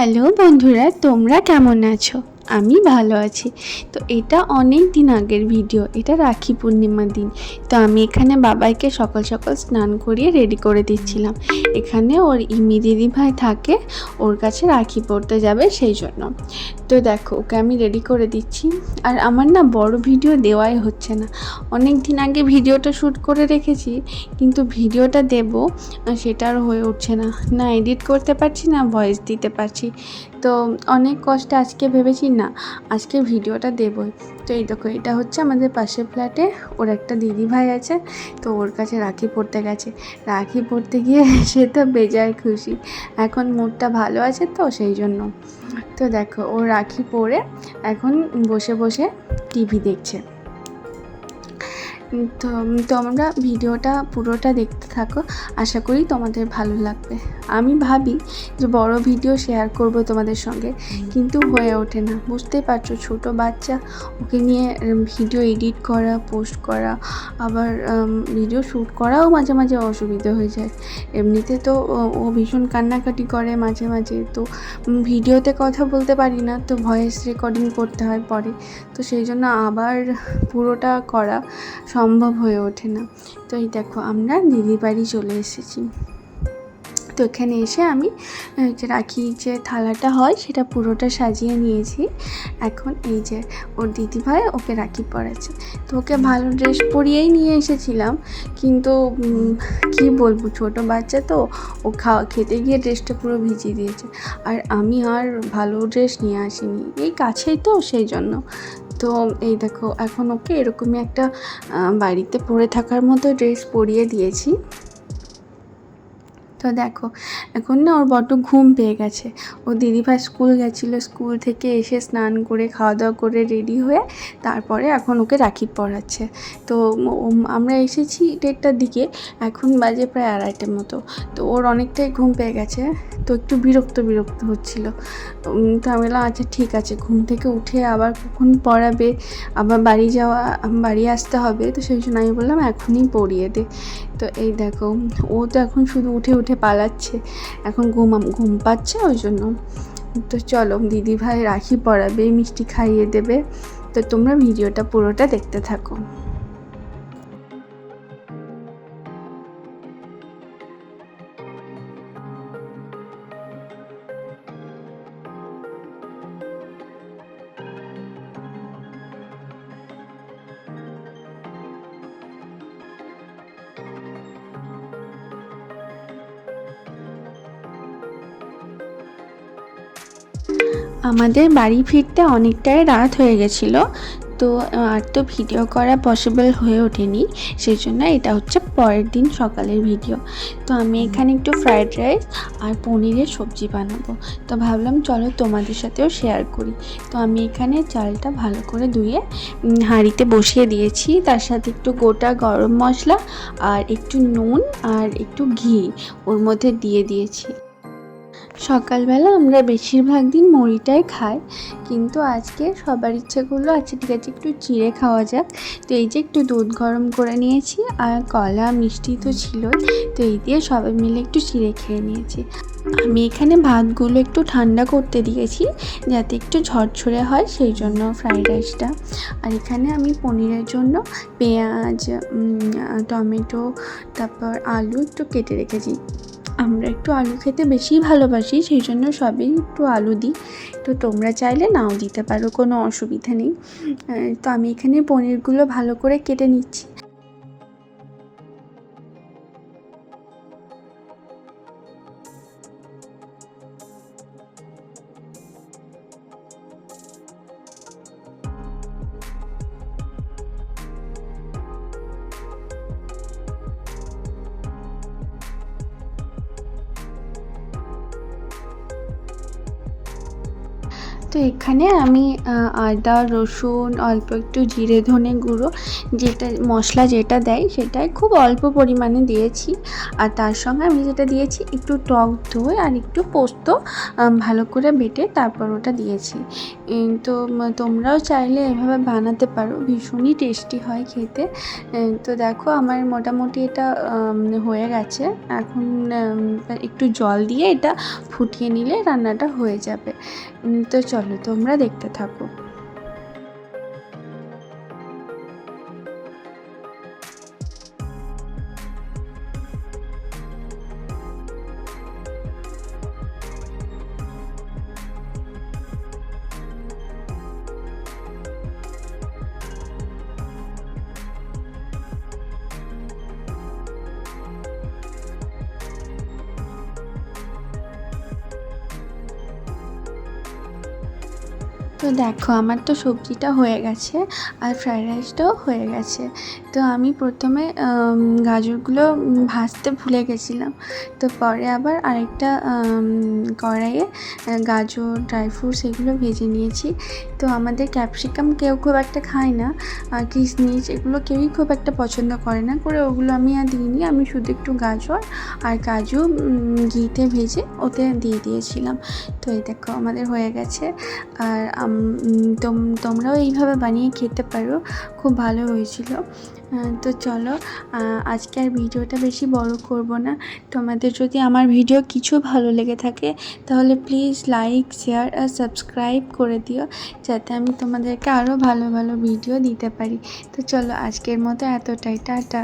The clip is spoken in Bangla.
হ্যালো বন্ধুরা, তোমরা কেমন আছো? আমি ভালো আছি। তো এটা অনেক দিন আগের ভিডিও, এটা রাখি পূর্ণিমার দিন। তো আমি এখানে বাবাইকে সকাল সকাল স্নান করিয়ে রেডি করে দিচ্ছিলাম। এখানে ওর ইমি দিদি ভাই থাকে, ওর কাছে রাখি পড়তে যাবে সেই জন্য। তো দেখো ওকে আমি রেডি করে দিচ্ছি। আর আমার না বড় ভিডিও দেওয়াই হচ্ছে না। অনেক দিন আগে ভিডিওটা শ্যুট করে রেখেছি, কিন্তু ভিডিওটা দেব সেটা আর হয়ে উঠছে না। না এডিট করতে পারছি, না ভয়েস দিতে পারছি। তো অনেক কষ্টে আজকে ভেবেছি না আজকে ভিডিওটা দেবই। তো এই দেখো, এটা হচ্ছে আমাদের পাশের ফ্ল্যাটে ওর একটা দিদি ভাই আছে, তো ওর কাছে রাখি পড়তে গেছে। রাখি পড়তে গিয়ে সে তো বেজায় খুশি, এখন মুডটা ভালো আছে তো সেই জন্য। তো দেখো ও রাখি পরে এখন বসে বসে টিভি দেখছে। তো তোমরা ভিডিওটা পুরোটা দেখতে থাকো, আশা করি তোমাদের ভালো লাগবে। আমি ভাবি যে বড় ভিডিও শেয়ার করব তোমাদের সঙ্গে, কিন্তু হয়ে ওঠে না। বুঝতেই পারছো, ছোট বাচ্চা, ওকে নিয়ে ভিডিও এডিট করা, পোস্ট করা, আবার ভিডিও শ্যুট করাও মাঝে মাঝে অসুবিধা হয়ে যায়। এমনিতে তো ও ভীষণ কান্নাকাটি করে মাঝে মাঝে, তো ভিডিওতে কথা বলতে পারি না, তো ভয়েস রেকর্ডিং করতে হয় পরে। তো সেই জন্য আবার পুরোটা করা সম্ভব হয়ে ওঠে না। তো এই দেখো আমরা দিদির বাড়ি চলে এসেছি। তো এখানে এসে আমি যে রাখি যে থালাটা হয় সেটা পুরোটা সাজিয়ে নিয়েছি। এখন এই যে ওর দিদিভাই ওকে রাখি পরাচ্ছে। তো ওকে ভালো ড্রেস পরিয়েই নিয়ে এসেছিলাম, কিন্তু কি বলবো, ছোটো বাচ্চা তো, ও খেতে গিয়ে ড্রেসটা পুরো ভিজিয়ে দিয়েছে। আর আমি আর ভালো ড্রেস নিয়ে আসিনি, এই কাছেই তো সেই জন্য। তো এই দেখো এখন ওকে এরকমই একটা বাড়িতে পরে থাকার মতো ড্রেস পরিয়ে দিয়েছি। তো দেখো এখন না ওর বড্ড ঘুম পেয়ে গেছে। ও দিদিভাই স্কুল গেছিলো, স্কুল থেকে এসে স্নান করে খাওয়া দাওয়া করে রেডি হয়ে তারপরে এখন ওকে রাখি পরাচ্ছে। তো আমরা এসেছি 1:30টার দিকে, এখন বাজে প্রায় 2:30টার মতো। তো ওর অনেকটাই ঘুম পেয়ে গেছে, তো একটু বিরক্ত হচ্ছিলো। তো আমি বললাম আচ্ছা ঠিক আছে, ঘুম থেকে উঠে আবার কখন পড়াবে, আবার বাড়ি আসতে হবে, তো সেই জন্য আমি বললাম এখনই পরিয়ে দে। তো এই দেখো ও তো এখন শুধু উঠে উঠে পালাচ্ছে, এখন ঘুম পাচ্ছে ওই জন্য। তো চলো দিদিভাই রাখি পরাবে, মিষ্টি খাইয়ে দেবে। তো তোমরা ভিডিওটা পুরোটা দেখতে থাকো। আমাদের বাড়ি ফিরতে অনেকটাই রাত হয়ে গেছিলো, তো আর তো ভিডিও করা পসিবল হয়ে ওঠেনি, সেই জন্য এটা হচ্ছে পরের দিন সকালের ভিডিও। তো আমি এখানে একটু ফ্রায়েড রাইস আর পনিরের সবজি বানাবো, তো ভাবলাম চলো তোমাদের সাথেও শেয়ার করি। তো আমি এখানে চালটা ভালো করে ধুয়ে হাঁড়িতে বসিয়ে দিয়েছি, তার সাথে একটু গোটা গরম মশলা আর একটু নুন আর একটু ঘি ওর মধ্যে দিয়ে দিয়েছি। সকালবেলা আমরা বেশিরভাগ দিন মুড়িটাই খাই, কিন্তু আজকে সবার ইচ্ছে করলো আচ্ছা ঠিক আছে একটু চিড়ে খাওয়া যাক। তো এই যে একটু দুধ গরম করে নিয়েছি, আর কলা মিষ্টি তো ছিলই, তো এই দিয়ে সবাই মিলে একটু চিড়ে খেয়ে নিয়েছি। আমি এখানে ভাতগুলো একটু ঠান্ডা করতে দিয়েছি যাতে একটু ঝরঝরে হয়, সেই জন্য ফ্রাইড রাইসটা। আর এখানে আমি পনিরের জন্য পেঁয়াজ, টমেটো, তারপর আলু একটু কেটে রেখেছি। আমরা একটু আলু খেতে বেশি ভালোবাসি, সেই জন্য সবই একটু আলু দিই। তো তোমরা চাইলে নাও দিতে পারো, কোনো অসুবিধা নেই। তো আমি এখানে পনিরগুলো ভালো করে কেটে নিচ্ছি। তো এখানে আমি আদা রসুন অল্প একটু জিরে ধনে গুঁড়ো যেটা মশলা যেটা দেয় সেটাই খুব অল্প পরিমাণে দিয়েছি। আর তার সঙ্গে আমি যেটা দিয়েছি একটু টক দই আর একটু পোস্ত ভালো করে বেটে তারপর ওটা দিয়েছি। তো তোমরাও চাইলে এভাবে বানাতে পারো, ভীষণই টেস্টি হয় খেতে। তো দেখো আমার মোটামুটি এটা হয়ে গেছে। এখন একটু জল দিয়ে এটা ফুটিয়ে নিলে রান্নাটা হয়ে যাবে। তো চলো তোমরা দেখতে থাকো। তো দেখো আমার তো সবজিটা হয়ে গেছে আর ফ্রায়েড রাইসটাও হয়ে গেছে। তো আমি প্রথমে গাজরগুলো ভাজতে ভুলে গেছিলাম। তো পরে আবার আরেকটা কড়াইয়ে গাজর ড্রাই ফ্রুটস এগুলো ভেজে নিয়েছি। তো আমাদের ক্যাপসিকাম কেউ খুব একটা খায় না, আর কিশমিশ এগুলো কেউই খুব একটা পছন্দ করে না করে, ওগুলো আমি আর দিইনি। আমি শুধু একটু গাজর আর কাজু ঘিতে ভেজে ওতে দিয়ে দিয়েছিলাম। তো এই দেখো আমাদের হয়ে গেছে। আর তোমরাও এইভাবে বানিয়ে খেতে পারো, খুব ভালো হয়েছিল। তো চলো আজকে আর ভিডিওটা বেশি বড় করব না। তোমাদের যদি আমার ভিডিও কিছু ভালো লেগে থাকে তাহলে প্লিজ লাইক শেয়ার আর সাবস্ক্রাইব করে দিও, যাতে আমি তোমাদেরকে আরও ভালো ভালো ভিডিও দিতে পারি। তো চলো আজকের মতো এতটাই, টাটা।